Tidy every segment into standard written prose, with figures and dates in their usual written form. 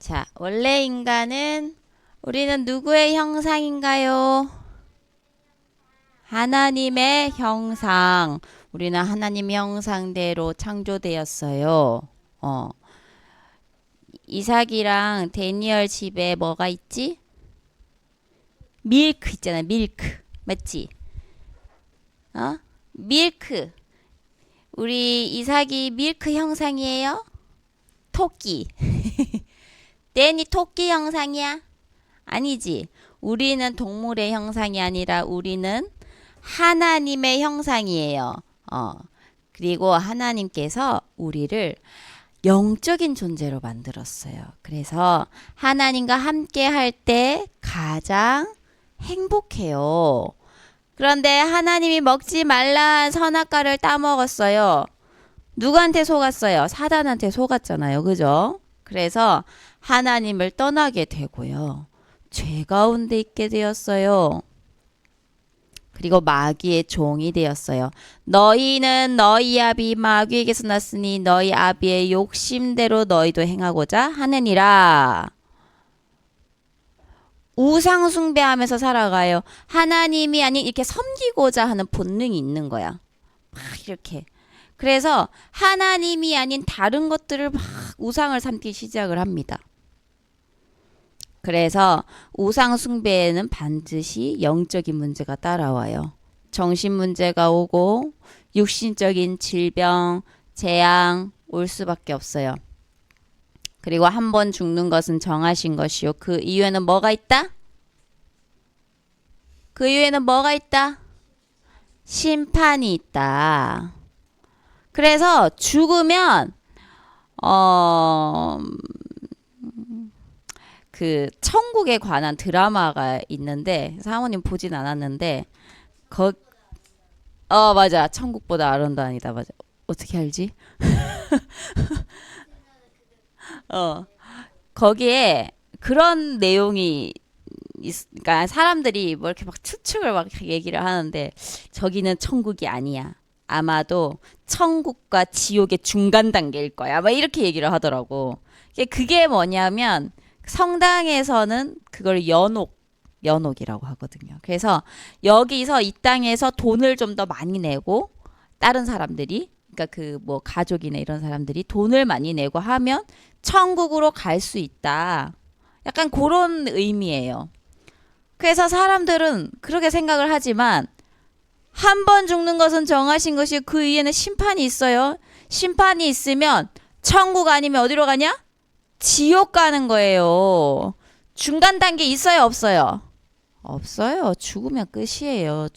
자, 원래 인간은 우리는 누구의 형상인가요? 하나님의 형상. 우리는 하나님의 형상대로 창조되었어요. 어. 이삭이랑 데니얼 집에 뭐가 있지? 밀크 있잖아, 밀크. 맞지? 어? 밀크. 우리 이삭이 밀크 형상이에요? 토끼. 데니 토끼 형상이야? 아니지. 우리는 동물의 형상이 아니라 우리는 하나님의 형상이에요. 어. 그리고 하나님께서 우리를 영적인 존재로 만들었어요. 그래서 하나님과 함께 할 때 가장 행복해요. 그런데 하나님이 먹지 말란 선악과를 따먹었어요. 누구한테 속았어요? 사단한테 속았잖아요. 그죠? 그래서 하나님을 떠나게 되고요. 죄 가운데 있게 되었어요. 그리고 마귀의 종이 되었어요. 너희는 너희 아비 마귀에게서 났으니 너희 아비의 욕심대로 너희도 행하고자 하느니라. 우상 숭배하면서 살아가요. 하나님이 아닌 이렇게 섬기고자 하는 본능이 있는 거야. 막 이렇게. 그래서 하나님이 아닌 다른 것들을 막 우상을 삼기 시작을 합니다. 그래서 우상 숭배에는 반드시 영적인 문제가 따라와요. 정신 문제가 오고 육신적인 질병, 재앙 올 수밖에 없어요. 그리고 한 번 죽는 것은 정하신 것이요. 그 이후에는 뭐가 있다? 그 이후에는 뭐가 있다? 심판이 있다. 그래서 죽으면 그 천국에 관한 드라마가 있는데 사모님 보진 않았는데 맞아. 천국보다 아름다운이다. 맞아. 어떻게 알지? 거기에 그런 내용이 그러니까 사람들이 뭐 이렇게 막 추측을 막 얘기를 하는데 저기는 천국이 아니야. 아마도 천국과 지옥의 중간 단계일 거야. 막 이렇게 얘기를 하더라고. 그게 뭐냐면 성당에서는 그걸 연옥이라고 하거든요. 그래서 여기서 이 땅에서 돈을 좀 더 많이 내고 다른 사람들이 그러니까 그 뭐 가족이나 이런 사람들이 돈을 많이 내고 하면 천국으로 갈 수 있다. 약간 그런 의미예요. 그래서 사람들은 그렇게 생각을 하지만 한 번 죽는 것은 정하신 것이 그 위에는 심판이 있어요. 심판이 있으면 천국 아니면 어디로 가냐? 지옥 가는 거예요. 중간 단계 있어요, 없어요? 없어요. 죽으면 끝이에요.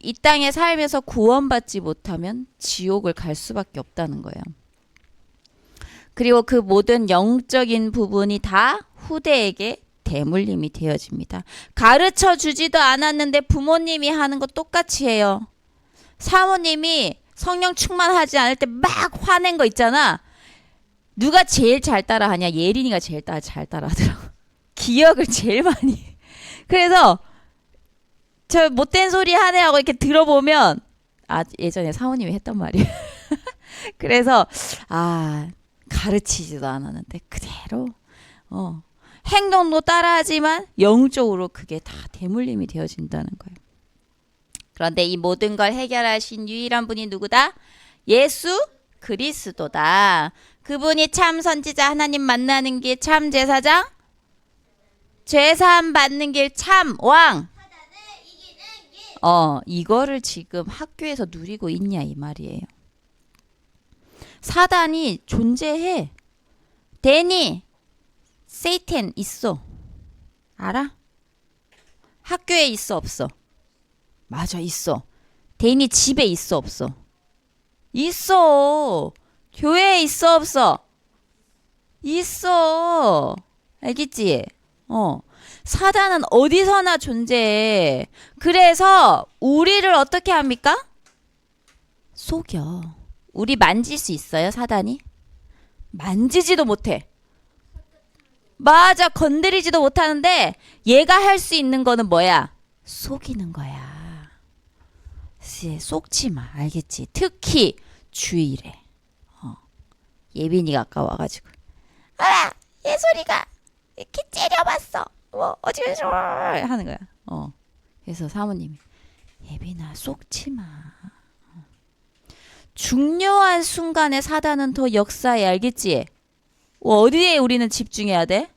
이 땅에 살면서 구원받지 못하면 지옥을 갈 수밖에 없다는 거예요. 그리고 그 모든 영적인 부분이 다 후대에게 대물림이 되어집니다. 가르쳐 주지도 않았는데 부모님이 하는 거 똑같이 해요. 사모님이 성령 충만하지 않을 때 막 화낸 거 있잖아. 누가 제일 잘 따라하냐? 예린이가 제일 잘 따라하더라고. 기억을 제일 많이. 그래서 저 못된 소리 하네 하고 이렇게 들어보면 예전에 사모님이 했단 말이에요. 그래서 가르치지도 않았는데 그대로 행동도 따라하지만 영적으로 그게 다 대물림이 되어진다는 거예요. 그런데 이 모든 걸 해결하신 유일한 분이 누구다? 예수 그리스도다. 그분이 참 선지자 하나님 만나는 길 참 제사장 죄사함 받는 길 참 왕. 이거를 지금 학교에서 누리고 있냐 이 말이에요. 사단이 존재해. 데니 세이텐 있어. 알아? 학교에 있어 없어? 맞아 있어. 데니 집에 있어 없어? 있어. 교회에 있어 없어? 있어. 알겠지? 사단은 어디서나 존재해. 그래서 우리를 어떻게 합니까? 속여. 우리 만질 수 있어요, 사단이? 만지지도 못해. 맞아, 건드리지도 못하는데 얘가 할 수 있는 거는 뭐야? 속이는 거야. 속지 마, 알겠지? 특히 주일에. 예빈이가 아까 와가지고 아, 예솔이가 이렇게 째려봤어. 뭐 어찌서 하는 거야. 그래서 사모님이 예빈아 속지 마. 중요한 순간에 사단은 더 역사에 알겠지? 어디에 우리는 집중해야 돼?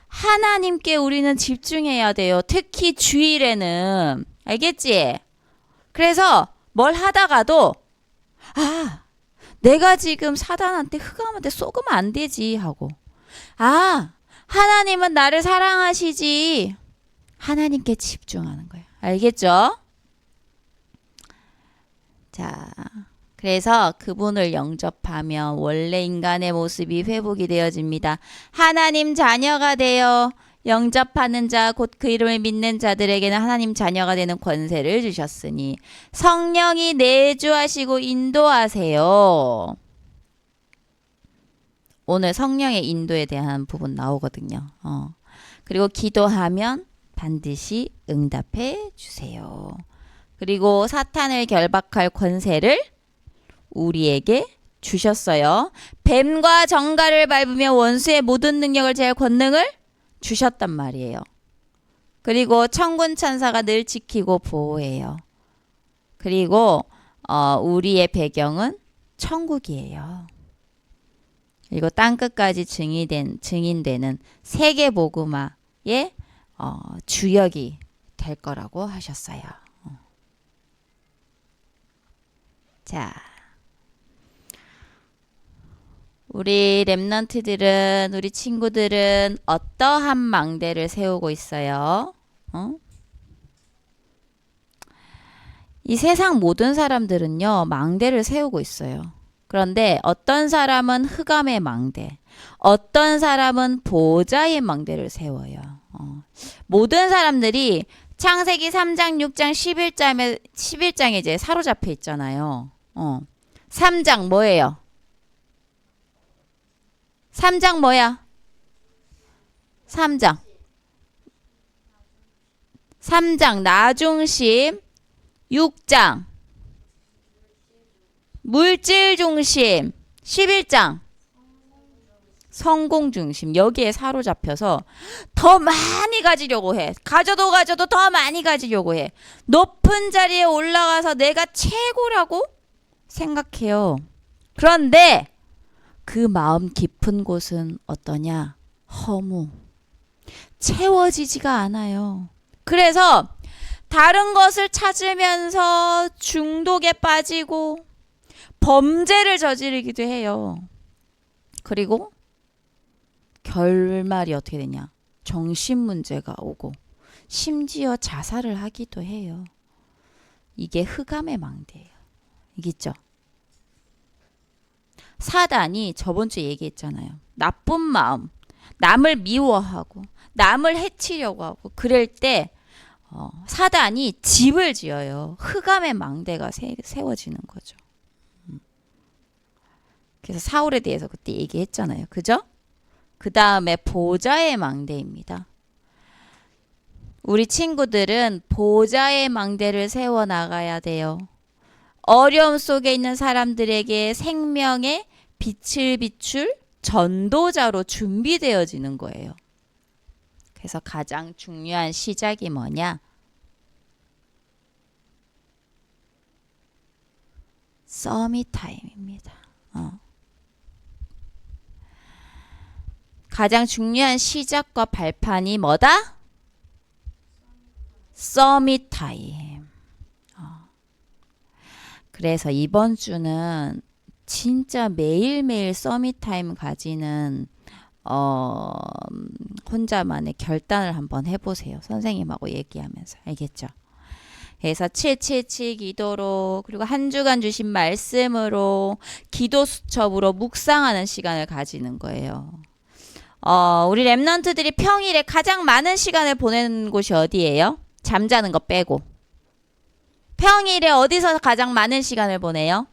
하나님께 우리는 집중해야 돼요. 특히 주일에는. 알겠지? 그래서 뭘 하다가도 내가 지금 사단한테 흑암한테 쏘으면 안 되지 하고 하나님은 나를 사랑하시지. 하나님께 집중하는 거예요. 알겠죠? 자, 그래서 그분을 영접하면 원래 인간의 모습이 회복이 되어집니다. 하나님 자녀가 되어 영접하는 자, 곧 그 이름을 믿는 자들에게는 하나님 자녀가 되는 권세를 주셨으니 성령이 내주하시고 인도하세요. 오늘 성령의 인도에 대한 부분 나오거든요. 그리고 기도하면 반드시 응답해 주세요. 그리고 사탄을 결박할 권세를 우리에게 주셨어요. 뱀과 정갈을 밟으며 원수의 모든 능력을 제할 권능을 주셨단 말이에요. 그리고 천군 천사가 늘 지키고 보호해요. 그리고 우리의 배경은 천국이에요. 그리고 땅끝까지 증인되는 세계 복음화의 주역이 될 거라고 하셨어요. 자, 우리 랩런트들은, 우리 친구들은 어떠한 망대를 세우고 있어요? 이 세상 모든 사람들은요, 망대를 세우고 있어요. 그런데 어떤 사람은 흑암의 망대, 어떤 사람은 보호자의 망대를 세워요. 모든 사람들이 창세기 3장, 6장, 11장에 이제 사로잡혀 있잖아요. 3장 뭐예요? 3장 뭐야? 3장 나중심, 6장 물질중심, 11장 성공중심. 여기에 사로잡혀서 더 많이 가지려고 해. 가져도 더 많이 가지려고 해. 높은 자리에 올라가서 내가 최고라고 생각해요. 그런데 그 마음 깊은 곳은 어떠냐? 허무. 채워지지가 않아요. 그래서 다른 것을 찾으면서 중독에 빠지고 범죄를 저지르기도 해요. 그리고 결말이 어떻게 되냐? 정신 문제가 오고 심지어 자살을 하기도 해요. 이게 흑암의 망대예요. 이겠죠? 사단이 저번 주에 얘기했잖아요. 나쁜 마음, 남을 미워하고 남을 해치려고 하고 그럴 때 사단이 집을 지어요. 흑암의 망대가 세워지는 거죠. 그래서 사울에 대해서 그때 얘기했잖아요. 그죠? 그 다음에 보좌의 망대입니다. 우리 친구들은 보좌의 망대를 세워나가야 돼요. 어려움 속에 있는 사람들에게 생명의 빛을 비출 전도자로 준비되어지는 거예요. 그래서 가장 중요한 시작이 뭐냐? 서밋 타임입니다. 가장 중요한 시작과 발판이 뭐다? 서밋 타임. 그래서 이번 주는 진짜 매일매일 서밋 타임 가지는 혼자만의 결단을 한번 해보세요. 선생님하고 얘기하면서. 알겠죠? 그래서 777 기도로 그리고 한 주간 주신 말씀으로 기도 수첩으로 묵상하는 시간을 가지는 거예요. 우리 랩런트들이 평일에 가장 많은 시간을 보내는 곳이 어디예요? 잠자는 거 빼고. 평일에 어디서 가장 많은 시간을 보내요?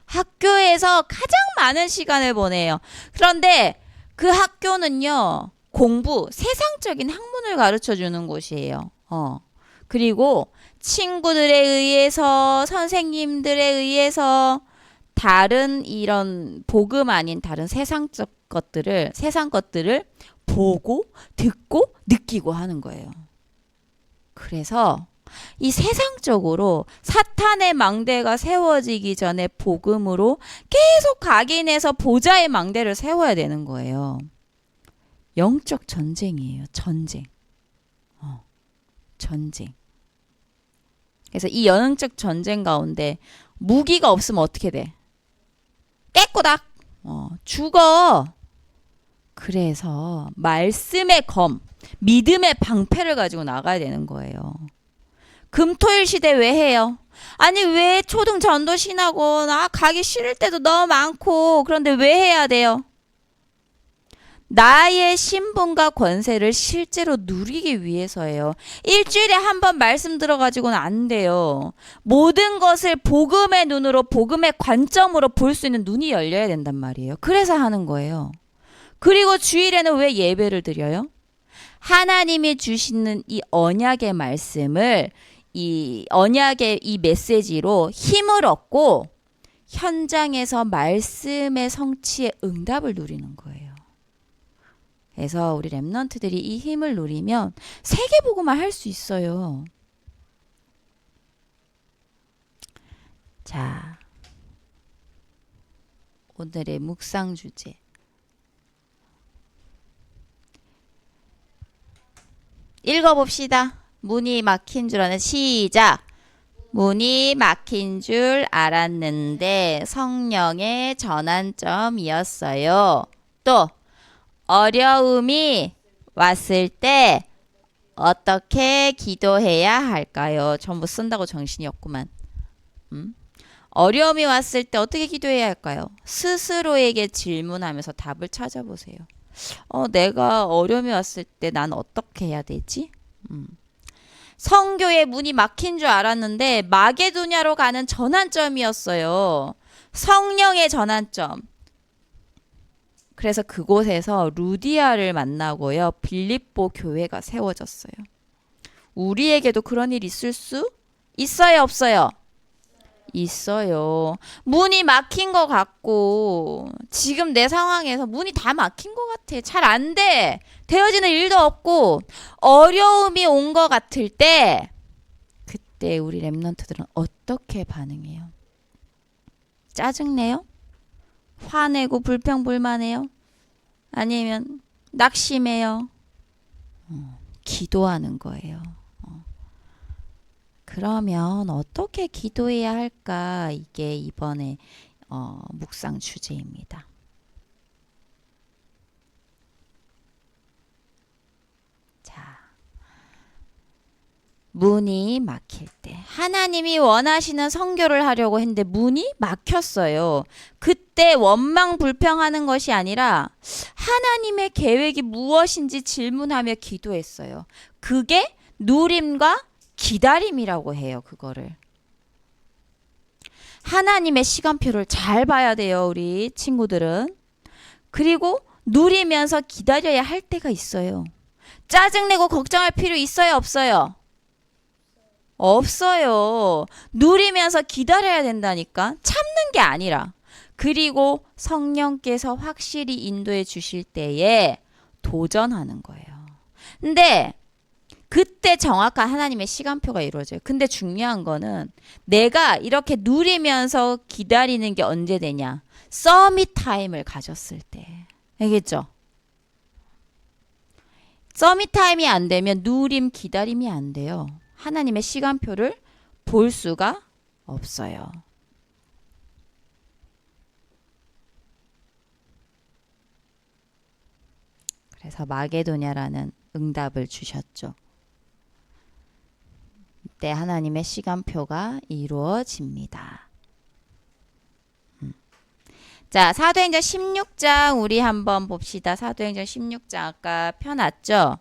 학교에서 가장 많은 시간을 보내요. 그런데 그 학교는요, 세상적인 학문을 가르쳐 주는 곳이에요. 그리고 친구들에 의해서, 선생님들에 의해서 다른 이런 복음 아닌 다른 세상 것들을 보고 듣고 느끼고 하는 거예요. 그래서 이 세상적으로 사탄의 망대가 세워지기 전에 복음으로 계속 각인해서 보좌의 망대를 세워야 되는 거예요. 영적 전쟁이에요. 전쟁. 전쟁. 그래서 이 영적 전쟁 가운데 무기가 없으면 어떻게 돼? 깨꼬닥. 죽어. 그래서 말씀의 검, 믿음의 방패를 가지고 나가야 되는 거예요. 금토일 시대 왜 해요? 아니 왜 초등 전도 신하고 가기 싫을 때도 너무 많고 그런데 왜 해야 돼요? 나의 신분과 권세를 실제로 누리기 위해서예요. 일주일에 한 번 말씀 들어가지고는 안 돼요. 모든 것을 복음의 눈으로 복음의 관점으로 볼 수 있는 눈이 열려야 된단 말이에요. 그래서 하는 거예요. 그리고 주일에는 왜 예배를 드려요? 하나님이 주시는 이 언약의 말씀을 이 언약의 이 메시지로 힘을 얻고 현장에서 말씀의 성취의 응답을 누리는 거예요. 그래서 우리 랩런트들이 이 힘을 누리면 세계복음화 할 수 있어요. 자, 오늘의 묵상 주제. 읽어봅시다. 문이 막힌 줄 아는 시작. 문이 막힌 줄 알았는데 성령의 전환점이었어요. 또 어려움이 왔을 때 어떻게 기도해야 할까요? 전부 쓴다고 정신이 없구만. 어려움이 왔을 때 어떻게 기도해야 할까요? 스스로에게 질문하면서 답을 찾아보세요. 내가 어려움이 왔을 때 난 어떻게 해야 되지? 성교의 문이 막힌 줄 알았는데 마게도냐로 가는 전환점이었어요. 성령의 전환점. 그래서 그곳에서 루디아를 만나고요. 빌립보 교회가 세워졌어요. 우리에게도 그런 일 있을 수 있어요, 없어요? 있어요. 문이 막힌 것 같고 지금 내 상황에서 문이 다 막힌 것 같아. 잘 안 돼. 되어지는 일도 없고 어려움이 온 것 같을 때 그때 우리 랩런트들은 어떻게 반응해요? 짜증내요? 화내고 불평불만해요? 아니면 낙심해요? 기도하는 거예요. 그러면 어떻게 기도해야 할까? 이게 이번에 묵상 주제입니다. 자, 문이 막힐 때 하나님이 원하시는 선교를 하려고 했는데 문이 막혔어요. 그때 원망 불평하는 것이 아니라 하나님의 계획이 무엇인지 질문하며 기도했어요. 그게 누림과 기다림이라고 해요. 그거를 하나님의 시간표를 잘 봐야 돼요. 우리 친구들은. 그리고 누리면서 기다려야 할 때가 있어요. 짜증내고 걱정할 필요 있어요? 없어요? 없어요. 누리면서 기다려야 된다니까. 참는 게 아니라. 그리고 성령께서 확실히 인도해 주실 때에 도전하는 거예요. 근데 그때 정확한 하나님의 시간표가 이루어져요. 근데 중요한 거는 내가 이렇게 누리면서 기다리는 게 언제 되냐? 서밋 타임을 가졌을 때. 알겠죠? 서밋 타임이 안 되면 누림, 기다림이 안 돼요. 하나님의 시간표를 볼 수가 없어요. 그래서 마게도냐라는 응답을 주셨죠. 이때 하나님의 시간표가 이루어집니다. 자, 사도행전 16장 우리 한번 봅시다. 사도행전 16장 아까 펴놨죠?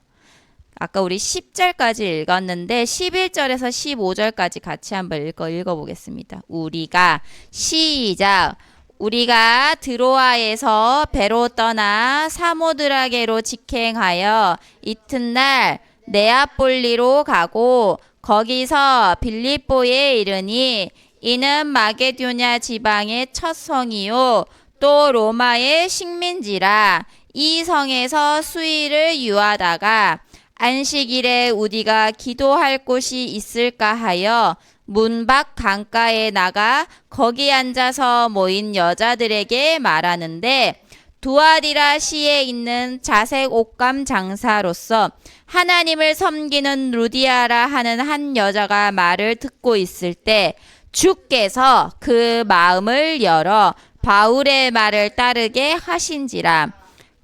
아까 우리 10절까지 읽었는데 11절에서 15절까지 같이 한번 읽어보겠습니다. 우리가 시작. 우리가 드로아에서 배로 떠나 사모드라게로 직행하여 이튿날 네아폴리로 가고 거기서 빌립보에 이르니 이는 마게도냐 지방의 첫 성이요 또 로마의 식민지라. 이 성에서 수일을 유하다가 안식일에 우리가 기도할 곳이 있을까 하여 문 밖 강가에 나가 거기 앉아서 모인 여자들에게 말하는데, 두아디라 시에 있는 자색 옷감 장사로서 하나님을 섬기는 루디아라 하는 한 여자가 말을 듣고 있을 때 주께서 그 마음을 열어 바울의 말을 따르게 하신지라.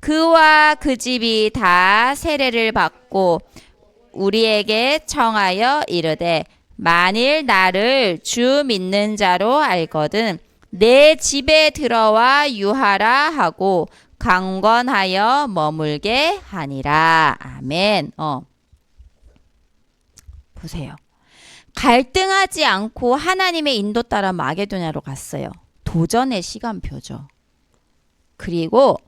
그와 그 집이 다 세례를 받고 우리에게 청하여 이르되, 만일 나를 주 믿는 자로 알거든 내 집에 들어와 유하라 하고 강권하여 머물게 하니라. 아멘. 보세요. 갈등하지 않고 하나님의 인도 따라 마게도냐로 갔어요. 도전의 시간표죠. 그리고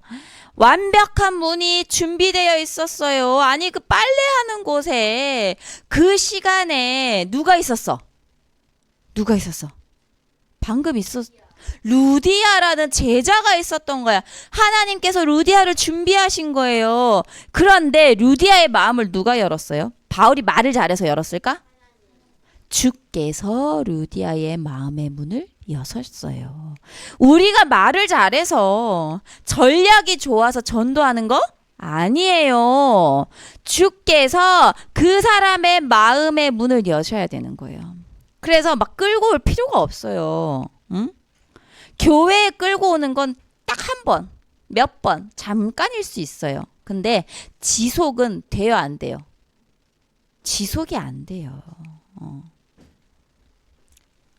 완벽한 문이 준비되어 있었어요. 아니, 그 빨래하는 곳에 그 시간에 누가 있었어? 누가 있었어? 방금 있었. 루디아라는 제자가 있었던 거야. 하나님께서 루디아를 준비하신 거예요. 그런데 루디아의 마음을 누가 열었어요? 바울이 말을 잘해서 열었을까? 주께서 루디아의 마음의 문을 여셨어요. 우리가 말을 잘해서 전략이 좋아서 전도하는 거? 아니에요. 주께서 그 사람의 마음의 문을 여셔야 되는 거예요. 그래서 막 끌고 올 필요가 없어요. 응? 교회에 끌고 오는 건 딱 한 번, 몇 번, 잠깐일 수 있어요. 근데 지속은 돼요, 안 돼요? 지속이 안 돼요.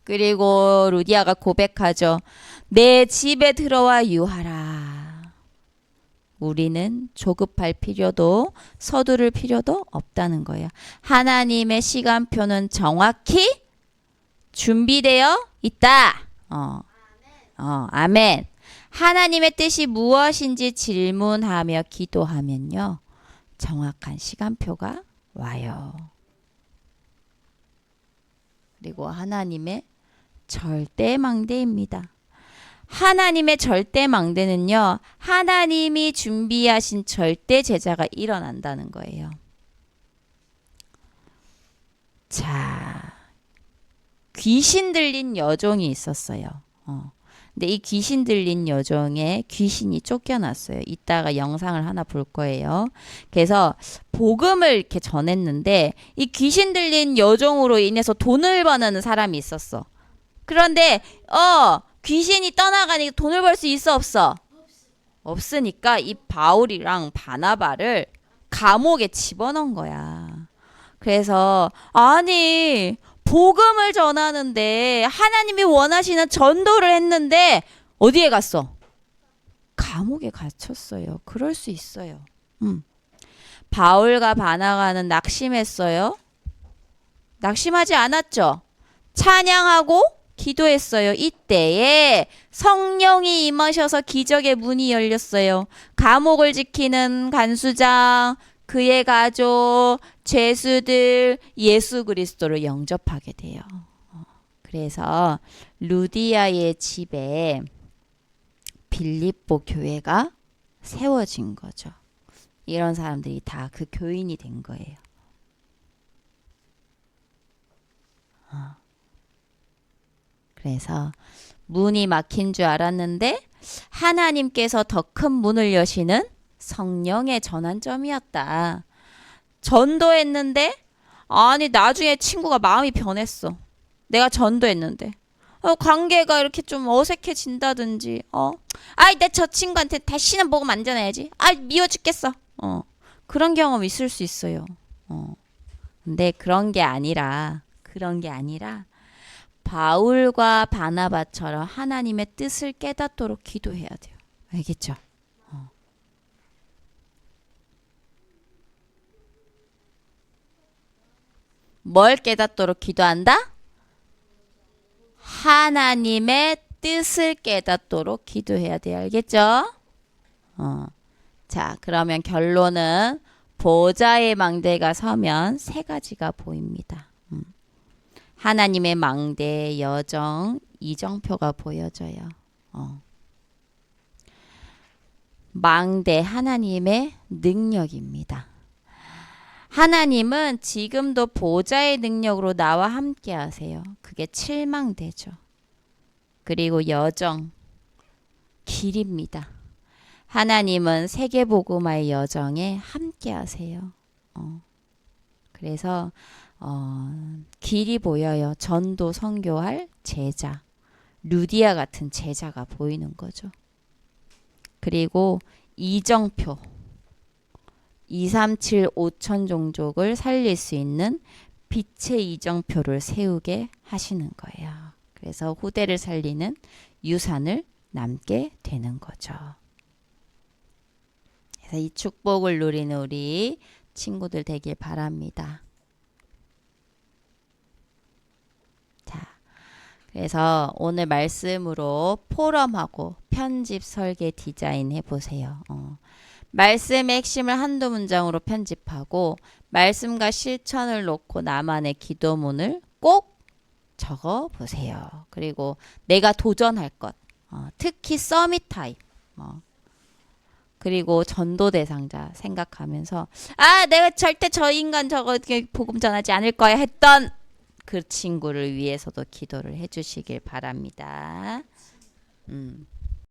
그리고 루디아가 고백하죠. 내 집에 들어와 유하라. 우리는 조급할 필요도 서두를 필요도 없다는 거예요. 하나님의 시간표는 정확히 준비되어 있다. 아멘. 하나님의 뜻이 무엇인지 질문하며 기도하면요, 정확한 시간표가 와요. 그리고 하나님의 절대망대입니다. 하나님의 절대망대는요, 하나님이 준비하신 절대 제자가 일어난다는 거예요. 자, 귀신 들린 여종이 있었어요. 근데 이 귀신 들린 여종에 귀신이 쫓겨났어요. 이따가 영상을 하나 볼 거예요. 그래서 복음을 이렇게 전했는데 이 귀신 들린 여종으로 인해서 돈을 버는 사람이 있었어. 그런데 귀신이 떠나가니까 돈을 벌 수 있어, 없어? 없으니까 이 바울이랑 바나바를 감옥에 집어넣은 거야. 그래서 아니, 복음을 전하는데 하나님이 원하시는 전도를 했는데 어디에 갔어? 감옥에 갇혔어요. 그럴 수 있어요. 바울과 바나바는 낙심했어요. 낙심하지 않았죠. 찬양하고 기도했어요. 이때에 성령이 임하셔서 기적의 문이 열렸어요. 감옥을 지키는 간수장, 그의 가족, 죄수들, 예수 그리스도를 영접하게 돼요. 그래서 루디아의 집에 빌립보 교회가 세워진 거죠. 이런 사람들이 다 그 교인이 된 거예요. 그래서 문이 막힌 줄 알았는데 하나님께서 더 큰 문을 여시는 성령의 전환점이었다. 전도했는데 아니 나중에 친구가 마음이 변했어. 내가 전도했는데 관계가 이렇게 좀 어색해진다든지 아이 내 저 친구한테 다시는 보고 만져놔야지. 아 미워 죽겠어. 그런 경험 있을 수 있어요. 근데 그런 게 아니라 바울과 바나바처럼 하나님의 뜻을 깨닫도록 기도해야 돼요. 알겠죠? 뭘 깨닫도록 기도한다? 하나님의 뜻을 깨닫도록 기도해야 돼요. 알겠죠? 자, 그러면 결론은 보좌의 망대가 서면 세 가지가 보입니다. 하나님의 망대, 여정, 이정표가 보여져요. 망대, 하나님의 능력입니다. 하나님은 지금도 보좌의 능력으로 나와 함께 하세요. 그게 칠망대죠. 그리고 여정, 길입니다. 하나님은 세계복음화의 여정에 함께 하세요. 그래서 길이 보여요. 전도 선교할 제자, 루디아 같은 제자가 보이는 거죠. 그리고 이정표, 237 5천 종족을 살릴 수 있는 빛의 이정표를 세우게 하시는 거예요. 그래서 후대를 살리는 유산을 남게 되는 거죠. 그래서 이 축복을 누리는 우리 친구들 되길 바랍니다. 자, 그래서 오늘 말씀으로 포럼하고 편집, 설계, 디자인 해보세요. 말씀의 핵심을 한두 문장으로 편집하고 말씀과 실천을 놓고 나만의 기도문을 꼭 적어 보세요. 그리고 내가 도전할 것, 특히 서밋 타입, 그리고 전도 대상자 생각하면서 내가 절대 저 인간 저거 복음 전하지 않을 거야 했던 그 친구를 위해서도 기도를 해주시길 바랍니다.